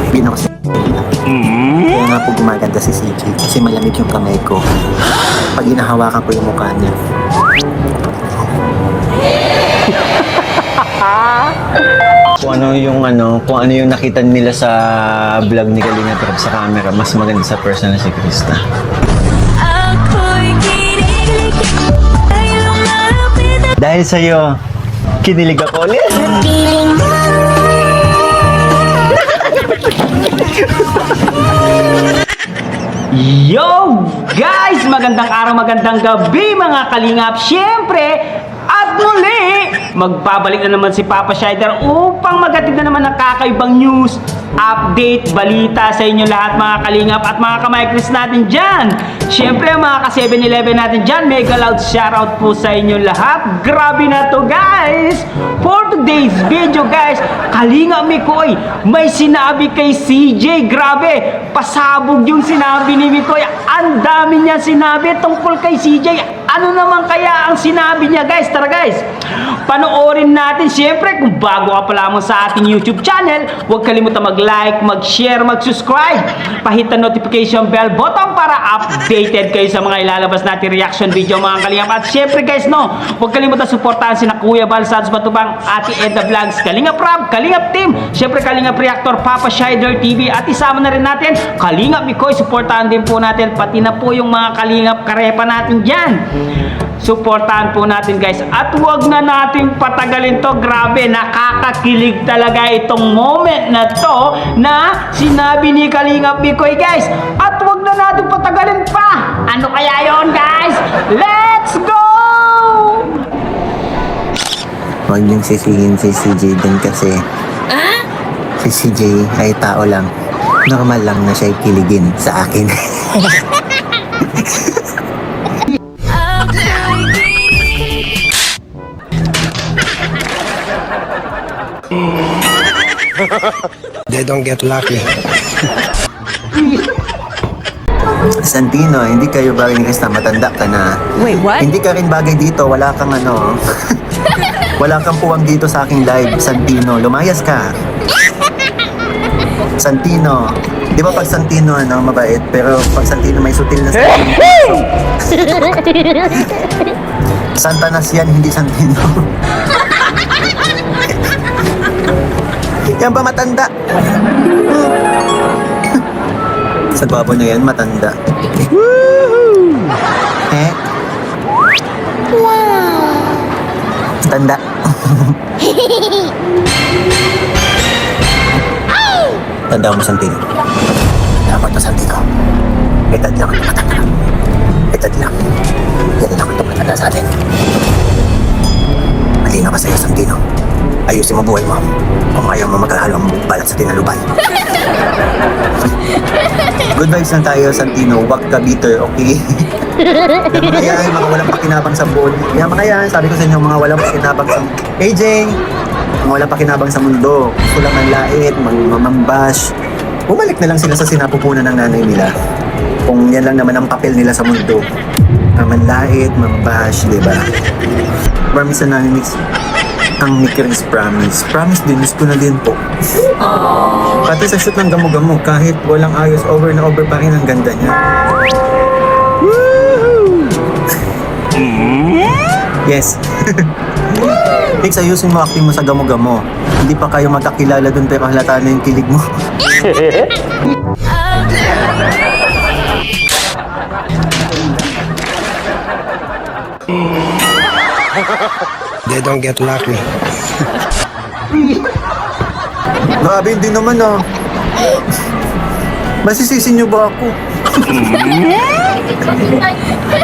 Bino ko si Kaya nga po gumaganda si CJ kasi malamig yung kamay ko. Pag hinahawakan ko yung mukha niya. Kung ano yung nakita nila sa vlog ni Kalinga Prab sa camera, mas maganda sa personal si Krista. Dahil sa'yo, kinilig ako ulit. Yo guys! Magandang araw, magandang gabi mga kalingap. Siyempre, at muli, magbabalik na naman si Papa Shider upang magatid na naman ng kakaibang news, update, balita sa inyo lahat mga kalingap at mga kamaykris natin dyan. Siyempre mga ka 7-Eleven natin dyan, mega loud shoutout po sa inyo lahat. Grabe na to guys! For today's video guys, Kalinga Mikoy, may sinabi kay CJ. Grabe, pasabog yung sinabi ni Mikoy. Ang dami niya sinabi tungkol kay CJ. Ano naman kaya ang sinabi niya guys? Tara guys, panoorin natin. Siyempre, kung bago ka pa lamang sa ating YouTube channel, huwag kalimutan mag-like, mag-share, mag-subscribe. Pahit ang notification bell button para updated kayo sa mga ilalabas natin reaction video mga kalingap. At siyempre guys, huwag kalimutan suportahan sina Kuya Val Santos Batubang, Ate Edna Vlogs, Kalinga Prab, Kalingap Team, siyempre Kalingap Reactor, Papa Shider TV, at isama na rin natin Kalingap Mikoy. Suportahan din po natin, pati na po yung mga Kalingap Karepa natin dyan. Suportahan po natin guys. At huwag na natin patagalin to. Grabe, nakakakilig talaga itong moment na to na sinabi ni Kalingap Mikoy guys. At huwag na natin patagalin pa. Ano kaya yon guys? Let's go! Huwag niyong sisihin si CJ din kasi si CJ ay tao lang. Normal lang na siya'y kiligin sa akin. They don't get lucky. Santino, hindi kayo bagay ni Krista, matanda ka na. Wait, what? Hindi ka rin bagay dito, wala kang wala kang puwang dito sa aking live. Santino, lumayas ka. Santino, di ba pag Santino mabait, pero pag Santino may sutil na Santino. Santanas yan, hindi Santino. Yan ba matanda? Sa babo na yan, matanda. Eh? Tanda. Tanda mo, Santino. Dapat na, Santino. Itad lang ang matanda. Itad lang. Yan lang ang matanda sa atin. Malina ba sa'yo, Santino? Ayusin mo buhay mo. Kung ayaw mo magkahalong balat sa tinalubay. Good vibes lang tayo, Santino. Huwag ka bitter, okay? Yung mga yan, mga walang pakinabang sa buhay. Yung mga yan, sabi ko sa inyo, mga walang pakinabang sa... AJ! Mga walang pakinabang sa mundo. Gusto lang ng lait, mamambash. Bumalik na lang sila sa sinapupunan ng nanay nila. Kung yan lang naman ang papel nila sa mundo. Manlait, mambash, diba? Promise na nanay mix. Ang Mickey's promise. Promise din, gusto na din po. Pati sa shoot ng gamo-gamo, kahit walang ayos, over na over pa rin ang ganda niya. Yes. Mix, ayusin mo acting mo sa gamo-gamo. Hindi pa kayo magkakilala dun pero halata na yung kilig mo. They don't get lucky. Grabe, hindi naman Masisisi niyo ba ako?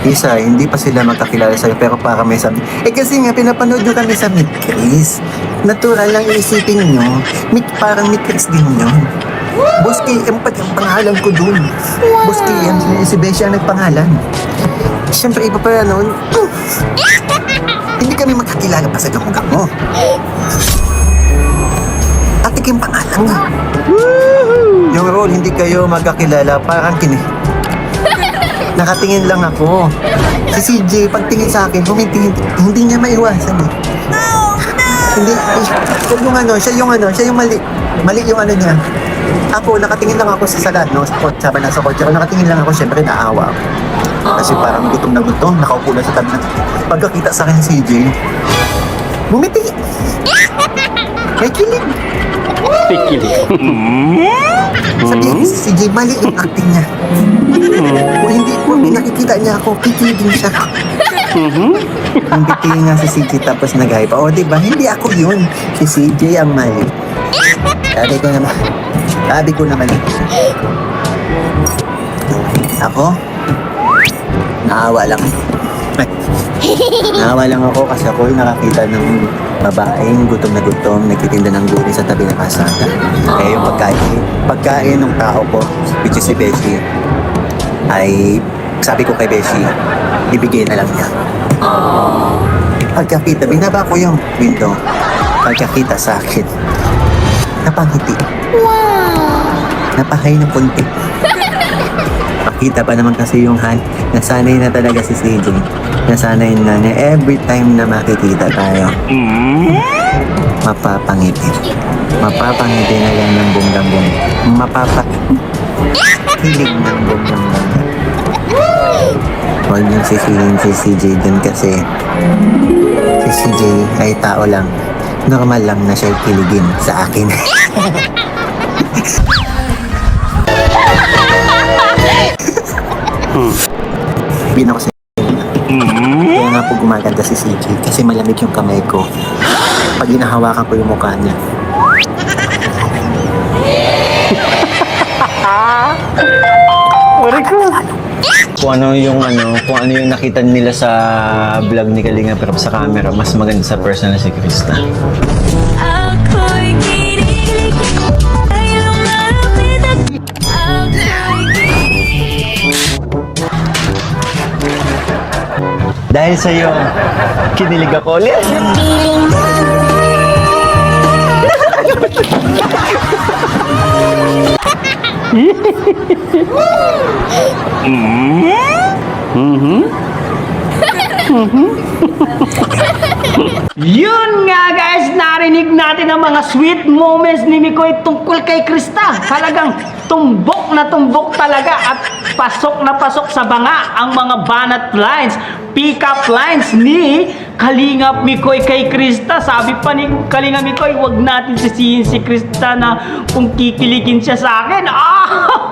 Isa, hindi pa sila magkakilala sa'yo pero para may sabi. Kasi nga, pinapanood nyo kami sa Meet Chris. Natural lang iisipin nyo. Parang Meet Chris din yun. Boss KM pa yung pangalan ko dun. Boss KM, si Bessia ang nagpangalan. Siyempre, iba pa noon. Hindi kami magkakilala pa sa gamo-gamo. Ate Kim pangalan nga. Yung role, hindi kayo magkakilala, parang nakatingin lang ako. Si CJ, pagtingin sa akin, hindi niya maiwasan eh. Hindi, siya yung mali. Mali yung niya. Ako, nakatingin lang ako sa salat, no? Sa kotse, habang nasa kotse ako, nakatingin lang ako, syempre naawa ako. Kasi parang gutom na gutom, nakaupo na sa tabi na. Pagkakita sa akin si CJ, bumiti! May kilig! Sabi niya si CJ, mali yung acting niya. Kung hindi po, nakikita niya ako, kikiligin siya. Ang biti nga si CJ tapos nag-hype. O, diba? Hindi ako yun. Si CJ ang mali. Sabi ko naman. Ako? Naawa lang. Naawa lang ako kasi ako yung nakakita ng babaeng gutom na gutom, nagtitinda ng gulay sa tabi ng kasada. Kaya yung pagkain ng tao ko, which is si Beshi, ay sabi ko kay Beshi, ibigay na lang niya. Pagkakita, binaba ko yung window. Pagkakita sa akin, napangiti. Napahay ng konti. Pakita pa naman kasi yung nasanay na talaga si CJ. Nasanay na every time na makikita tayo. Mapapangiti. Mapapangiti na yan ng bonggang-bong. Mapapakilig ng bonggang-bong. Huwag niyong sisihin si CJ dun kasi si CJ ay tao lang. Normal lang na siya kiligin sa akin. Bina ko sa kaya nga po gumaganda si CJ kasi malamig yung kamay ko pag hinahawakan ko yung mukha niya. Kung ano yung nakita nila sa vlog ni Kalinga pero sa camera, mas maganda sa personal si Krista. Ako'y kinikilig, ayaw malapit at ako'y Dahil sa'yo, kinilig ako ulit. piling mo. Yun nga guys, narinig natin ang mga sweet moments ni Mikoy tungkol kay Krista. Talagang tumbok na tumbok talaga at pasok na pasok sa banga ang mga banat lines, pick-up lines ni Kalingap Mikoy kay Krista. Sabi pa ni Kalingap Mikoy, wag natin sisihin si Krista na kung kikiligin siya sa akin.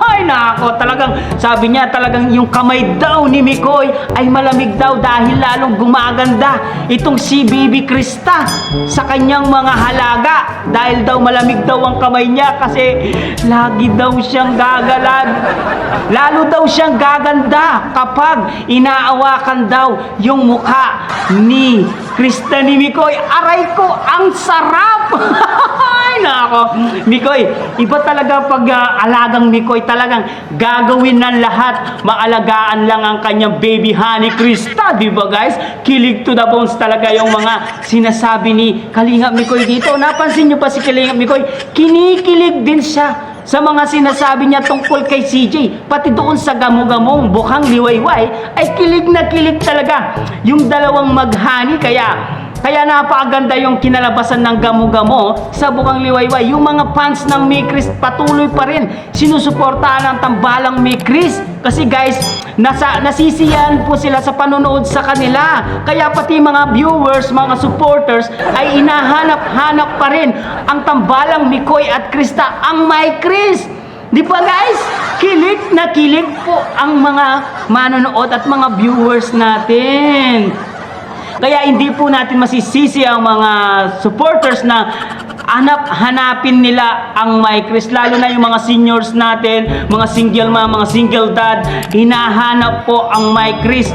Ay nako, talagang sabi niya talagang yung kamay daw ni Mikoy ay malamig daw dahil lalong gumaganda itong si Bibi Krista sa kanyang mga halaga dahil daw malamig daw ang kamay niya kasi lagi daw siyang gagalag. Lalo daw siyang gaganda kapag inaawakan daw yung mukha ni Krista ni Mikoy. Aray ko, ang sarap! Ay nako, Mikoy, iba talaga pag alagang Mikoy, talagang gagawin ng lahat. Maalagaan lang ang kanyang baby honey Krista, di ba guys? Kilig to the bones talaga yung mga sinasabi ni Kalingap Mikoy dito. Napansin nyo ba si Kalingap Mikoy? Kinikilig din siya sa mga sinasabi niya tungkol kay CJ. Pati doon sa gamo-gamong bukhang liwayway ay kilig na kilig talaga yung dalawang maghani. Kaya napakaganda yung kinalabasan ng gamo-gamo sa Bukang Liwayway. Yung mga fans ng Mikris patuloy pa rin sinusuportahan ang tambalang Mikris. Kasi guys, nasisiyahan po sila sa panonood sa kanila. Kaya pati mga viewers, mga supporters ay inahanap-hanap pa rin ang tambalang Mikoy at Krista, ang Mikris. Di ba guys? Kilig na kilig po ang mga manonood at mga viewers natin. Kaya hindi po natin masisisi ang mga supporters na hanapin nila ang Mikris. Lalo na yung mga seniors natin, mga single mom, mga single dad, hinahanap po ang Mikris.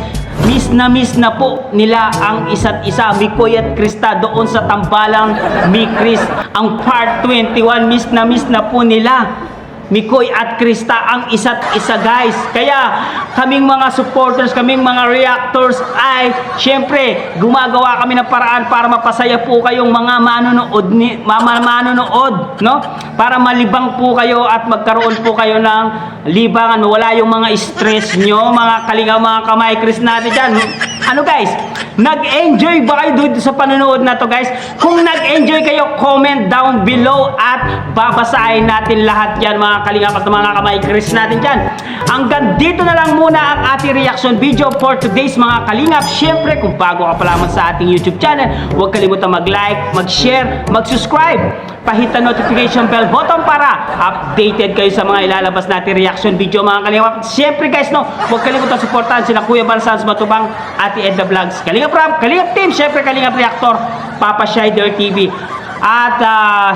Miss na po nila ang isa't isa, Mikoy at Krista, doon sa tambalang Mikris. Ang part 21, miss na po nila Mikoy at Krista ang isa't isa guys. Kaya kaming mga supporters, kaming mga reactors ay syempre gumagawa kami ng paraan para mapasaya po kayong mga manonood, no? Para malibang po kayo at magkaroon po kayo ng libangan. Wala yung mga stress nyo, mga Kalinga, mga kamay Chris natin dyan. Ano guys, nag-enjoy ba kayo dito sa panonood na to guys? Kung nag-enjoy kayo, comment down below at babasahin natin lahat yan mga kalingap at mga kamay-kris natin dyan. Hanggang dito na lang muna ang ating reaction video for today's mga kalingap. Siyempre, kung bago ka pa lamang sa ating YouTube channel, huwag kalimutan mag-like, mag-share, mag-subscribe. Pahit ang notification bell button para updated kayo sa mga ilalabas natin reaction video mga kalingap. Siyempre guys, no, huwag kalimutan supportahan sila Kuya Barsans Matubang, Ate Edna Vlogs, Kalingap Rap, Kalingap Team, siyempre Kalingap Reactor, Papa Shider TV. At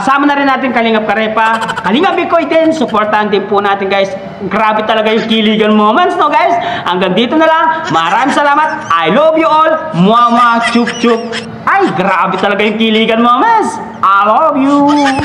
sama na rin natin Kalingap Karepa, Kalingap Bikoy din, supportahan din po natin guys. Grabe talaga yung kiligan moments, no guys? Hanggang dito na lang, maraming salamat, I love you all, muah muah, chup chup. Ay, grabe talaga yung kiligan moments, I love you.